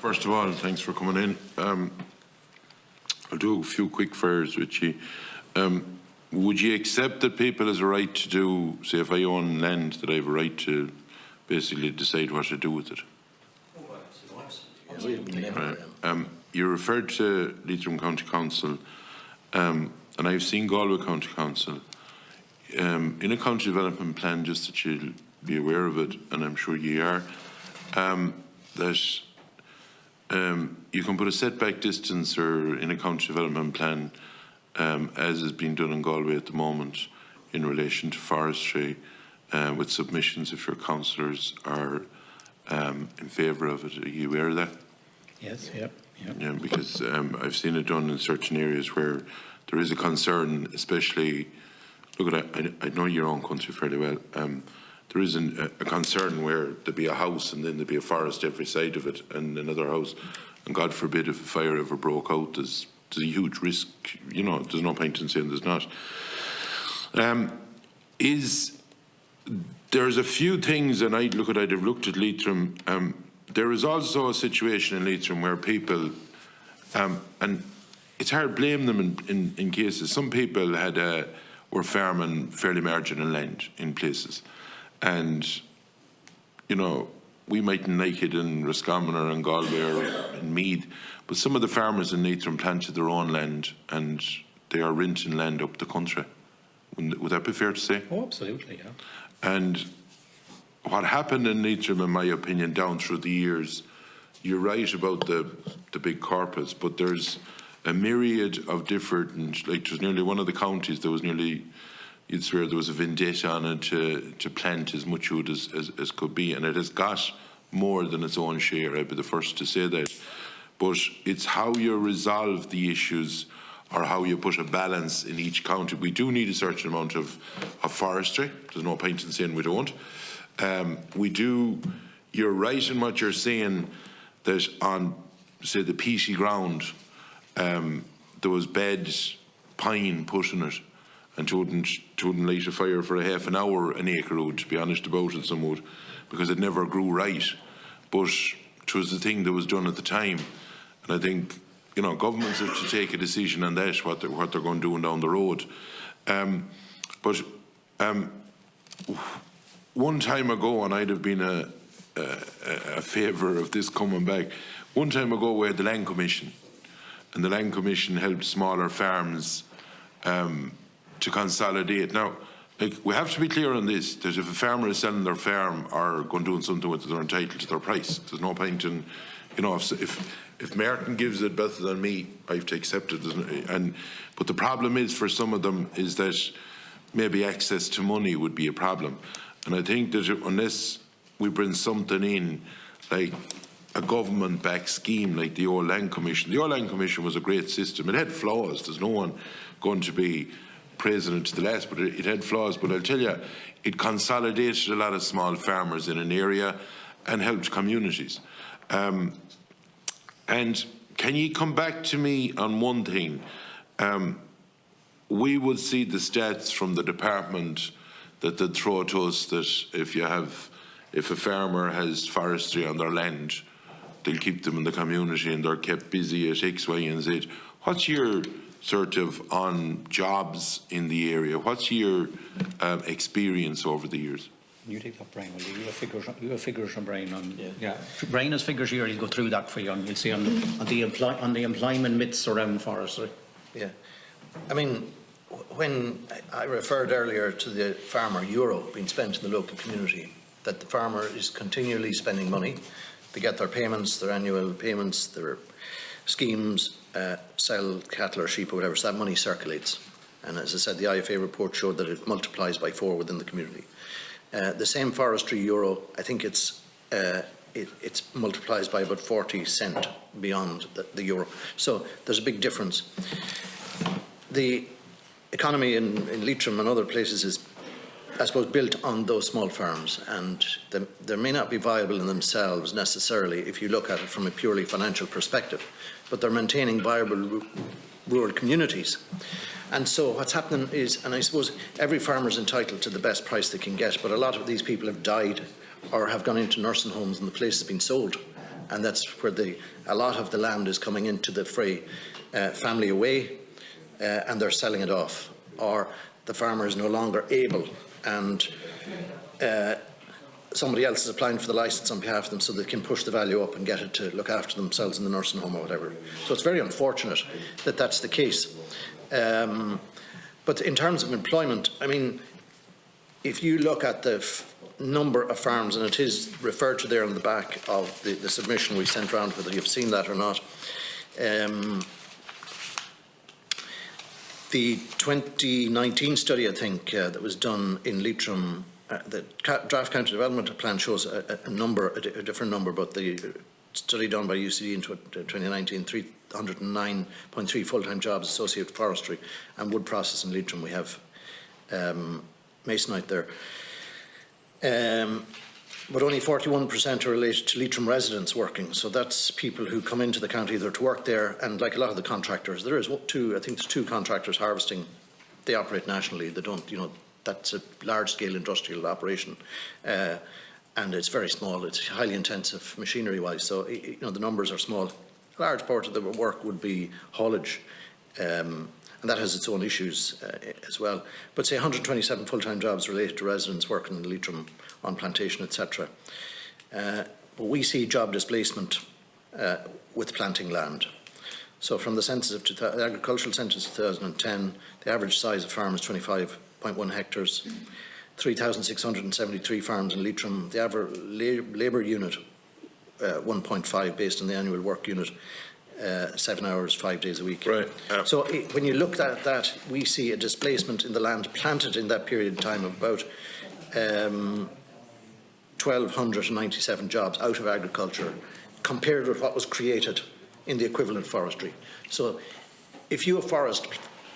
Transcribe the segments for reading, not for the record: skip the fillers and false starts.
First of all, thanks for coming in. I'll do a few quick fires with you. Would you accept that people has a right to do, say if I own land, that I have a right to basically decide what to do with it? You referred to Leitrim County Council, and I've seen Galway County Council. In a county development plan, just that you'll be aware of it, and I'm sure you are, that you can put a setback distance or in a county development plan, as is being done in Galway at the moment in relation to forestry, with submissions if your councillors are in favour of it. Are you aware of that? Yes, yep. Yeah, because I've seen it done in certain areas where there is a concern, especially, look at it, I know your own country fairly well. There is a concern where there'd be a house and then there'd be a forest every side of it and another house, and God forbid if a fire ever broke out, there's a huge risk. You know, there's no point in saying there's not. There's a few things, and I'd have looked at Leitrim. There is also a situation in Leitrim where people, and it's hard to blame them in cases. Some people were farming fairly marginal land in places, and you know, we mightn't like it in Roscommon or in Galway or in Meath, but some of the farmers in Leitrim planted their own land and they are renting land up the country. Would that be fair to say? Oh, absolutely, yeah. And what happened in Leitrim, in my opinion, down through the years, you're right about the big corporates, but there's a myriad of different, like there's nearly one of the counties, there was nearly, you'd swear there was a vendetta on it to plant as much wood as could be, and it has got more than its own share, I'd be the first to say that. But it's how you resolve the issues or how you put a balance in each county. We do need a certain amount of forestry. There's no point in saying we don't. We do, you're right in what you're saying, that on, say, the peaty ground, there was bed pine put in it, and it wouldn't light a fire for a half an hour an acre would, to be honest about it, some would, because it never grew right. But it was the thing that was done at the time. And I think, you know, governments have to take a decision on that, what they're going to do down the road. But one time ago, and I'd have been a favour of this coming back, one time ago we had the Land Commission, and the Land Commission helped smaller farms to consolidate. Now, like, we have to be clear on this, that if a farmer is selling their farm or going doing something with it, they're entitled to their price. There's no point in, you know, if Martin gives it better than me, I have to accept it. But the problem is, for some of them, is that maybe access to money would be a problem. And I think that unless we bring something in, like a government-backed scheme like the old Land Commission. The old Land Commission was a great system. It had flaws. There's no one going to be praising it to the last, but it had flaws. But I'll tell you, it consolidated a lot of small farmers in an area and helped communities. And can you come back to me on one thing? We would see the stats from the department that they'd throw to us that if a farmer has forestry on their land, they'll keep them in the community and they're kept busy at X, Y, and Z. What's your sort of on jobs in the area? What's your experience over the years? You take that, Brian. Will you have figures from Brian on? Yeah. Brian has figures here. He'll go through that for you, and you'll see on the employment myths around forestry. Yeah, I mean, when I referred earlier to the farmer euro being spent in the local community, that the farmer is continually spending money to get their payments, their annual payments, their schemes, sell cattle or sheep or whatever, so that money circulates. And as I said, the IFA report showed that it multiplies by 4 within the community. The same forestry euro, I think it's multiplies by about 40 cents beyond the euro. So there's a big difference. The economy in Leitrim and other places is, I suppose, built on those small farms, and they may not be viable in themselves necessarily if you look at it from a purely financial perspective, but they're maintaining viable rural communities. And so what's happening is, and I suppose every farmer is entitled to the best price they can get, but a lot of these people have died or have gone into nursing homes and the place has been sold. and that's where a lot of the land is coming into the fray. Family away, and they're selling it off, or the farmer is no longer able, and somebody else is applying for the licence on behalf of them so they can push the value up and get it to look after themselves in the nursing home or whatever. So it's very unfortunate that that's the case. But in terms of employment, I mean, if you look at the number of farms, and it is referred to there on the back of the submission we sent around, whether you've seen that or not, the 2019 study, I think, that was done in Leitrim, the draft county development plan shows a different number, but the study done by UCD in 2019, 309.3 full-time jobs associated with forestry and wood process in Leitrim. We have masonite there. But only 41% are related to Leitrim residents working. So that's people who come into the county either to work there, and like a lot of the contractors, I think there's two contractors harvesting. They operate nationally. They don't, that's a large-scale industrial operation. And it's very small. It's highly intensive machinery-wise. So, the numbers are small. A large part of the work would be haulage. And that has its own issues as well. But say 127 full-time jobs related to residents working in Leitrim on plantation, etc. But we see job displacement with planting land. So from the the agricultural census of 2010, the average size of farm is 25.1 hectares, 3,673 farms in Leitrim. The average labour unit, 1.5 based on the annual work unit, 7 hours, 5 days a week. Right. So when you look at that, we see a displacement in the land planted in that period of time of about 1,297 jobs out of agriculture, compared with what was created in the equivalent forestry. So if you have forest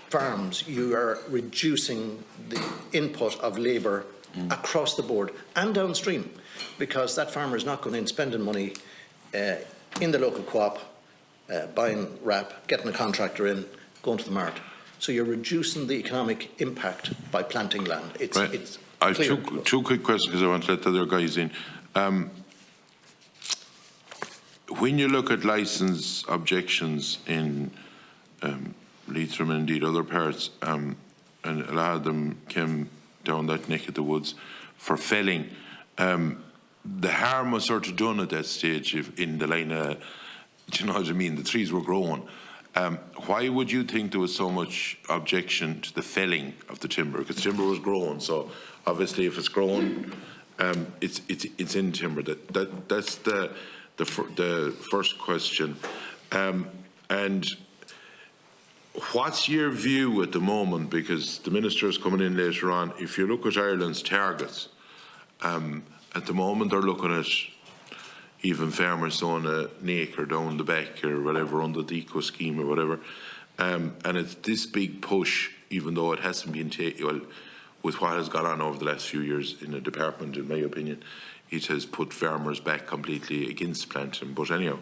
farms, you are reducing the input of labour across the board and downstream, because that farmer is not going in spending money in the local co-op, buying wrap, getting a contractor in, going to the mart. So you're reducing the economic impact by planting land. It's I have two quick questions because I want to let the other guys in. When you look at licence objections in Leitrim and indeed other parts, and a lot of them came down that neck of the woods for felling, the harm was sort of done at that stage in the line of, do you know what I mean? The trees were growing. Why would you think there was so much objection to the felling of the timber? Because timber was growing, so obviously if it's growing, it's in timber. That's the first question. And what's your view at the moment? Because the minister is coming in later on. If you look at Ireland's targets, at the moment they're looking at even farmers doing an acre down the back or whatever under the eco scheme or whatever. And it's this big push, even though it hasn't been taken, well, with what has gone on over the last few years in the department, in my opinion, it has put farmers back completely against planting. But anyhow,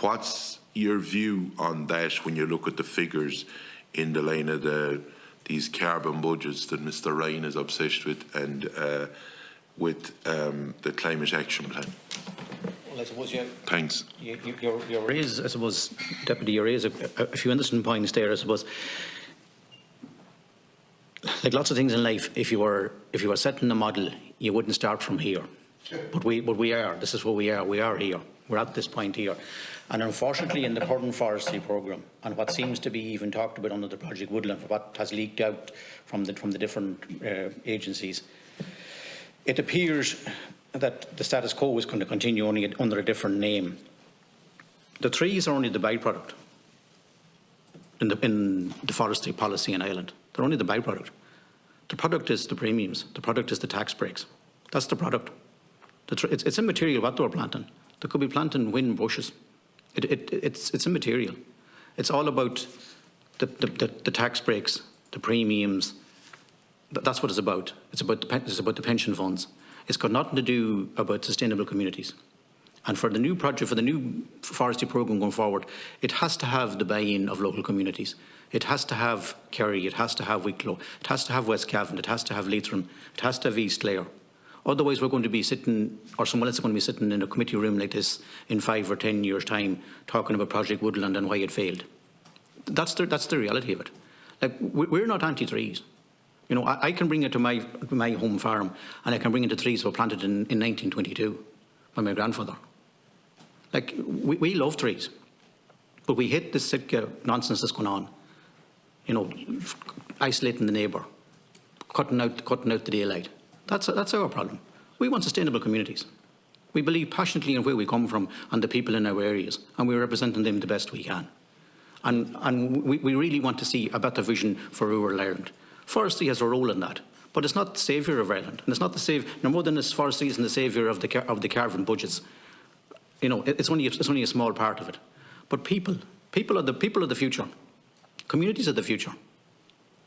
what's your view on that when you look at the figures in the line of these carbon budgets that Mr. Ryan is obsessed with, and with the climate action plan? Well, I suppose Thanks. You raise, I suppose, Deputy, you raise a few interesting points there. I suppose, like lots of things in life, if you were setting a model, you wouldn't start from here. But we are. This is what we are. We are here. We're at this point here. And unfortunately, in the current forestry programme, and what seems to be even talked about under the Project Woodland, what has leaked out from the different agencies, it appears that the status quo is going to continue only under a different name. The trees are only the byproduct in the forestry policy in Ireland. They're only the byproduct. The product is the premiums. The product is the tax breaks. That's the product. It's immaterial what they're planting. They could be planting wind bushes. It's immaterial. It's all about the tax breaks, the premiums. That's what it's about. It's about the pension funds. It's got nothing to do about sustainable communities. And for the new project, for the new forestry programme going forward, it has to have the buy-in of local communities. It has to have Kerry, it has to have Wicklow, it has to have West Cavan, it has to have Leitrim, it has to have East Clare. Otherwise, we're going to be sitting, or someone else is going to be sitting in a committee room like this in 5 or 10 years' time, talking about Project Woodland and why it failed. That's the reality of it. Like, we're not anti-trees. You know, I can bring it to my home farm, and I can bring it to trees that were planted in 1922 by my grandfather. Like, we love trees, but we hate this Sitka nonsense that's going on. You know, isolating the neighbour, cutting out the daylight. That's our problem. We want sustainable communities. We believe passionately in where we come from and the people in our areas, and we're representing them the best we can. And we really want to see a better vision for rural Ireland. Forestry has a role in that, but it's not the saviour of Ireland, and it's not the saviour, no more than forestry isn't the saviour of the carbon budgets. You know, it's only a small part of it. But people are the future. Communities are the future.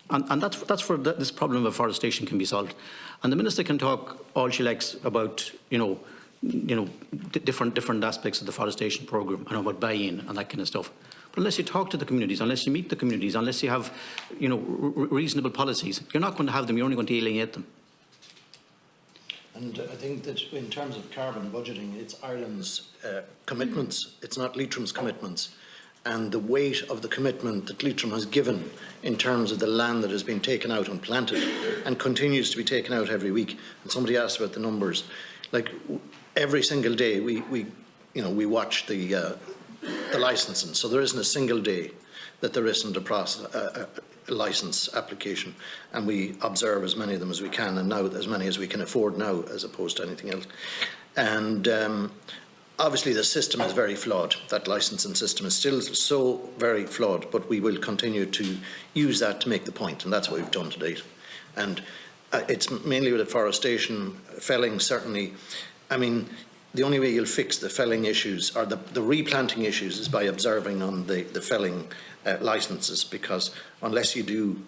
And that's where this problem of afforestation can be solved. And the Minister can talk all she likes about, different aspects of the forestation programme and about buy-in and that kind of stuff. But unless you talk to the communities, unless you meet the communities, unless you have, reasonable policies, you're not going to have them, you're only going to alienate them. And I think that in terms of carbon budgeting, it's Ireland's commitments, it's not Leitrim's commitments. And the weight of the commitment that Leitrim has given in terms of the land that has been taken out and planted and continues to be taken out every week. And somebody asked about the numbers. Like, every single day we watch the licensing. So there isn't a single day that there isn't a licence application, and we observe as many of them as we can, and now as many as we can afford now, as opposed to anything else. And obviously the system is very flawed. That licensing system is still so very flawed, but we will continue to use that to make the point, and that's what we've done to date. And it's mainly with afforestation, felling certainly. I mean, the only way you'll fix the felling issues or the replanting issues is by observing on the felling licences, because unless you do,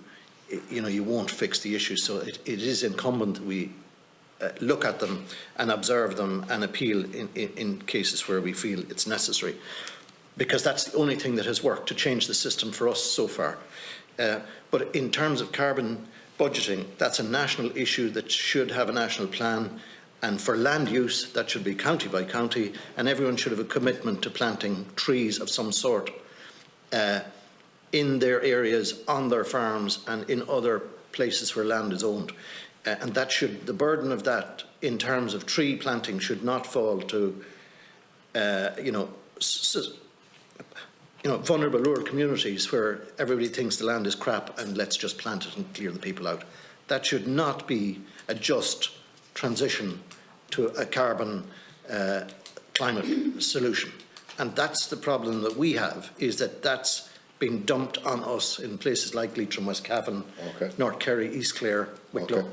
you won't fix the issues. So it is incumbent that we look at them and observe them and appeal in cases where we feel it's necessary, because that's the only thing that has worked to change the system for us so far. But in terms of carbon budgeting, that's a national issue that should have a national plan. And for land use, that should be county by county, and everyone should have a commitment to planting trees of some sort in their areas, on their farms, and in other places where land is owned. And that the burden of that in terms of tree planting should not fall to, vulnerable rural communities where everybody thinks the land is crap and let's just plant it and clear the people out. That should not be a just transition to a carbon climate solution. And that's the problem that we have, is that that's being dumped on us in places like Leitrim, West Cavan, North Kerry, East Clare, Wicklow. Okay.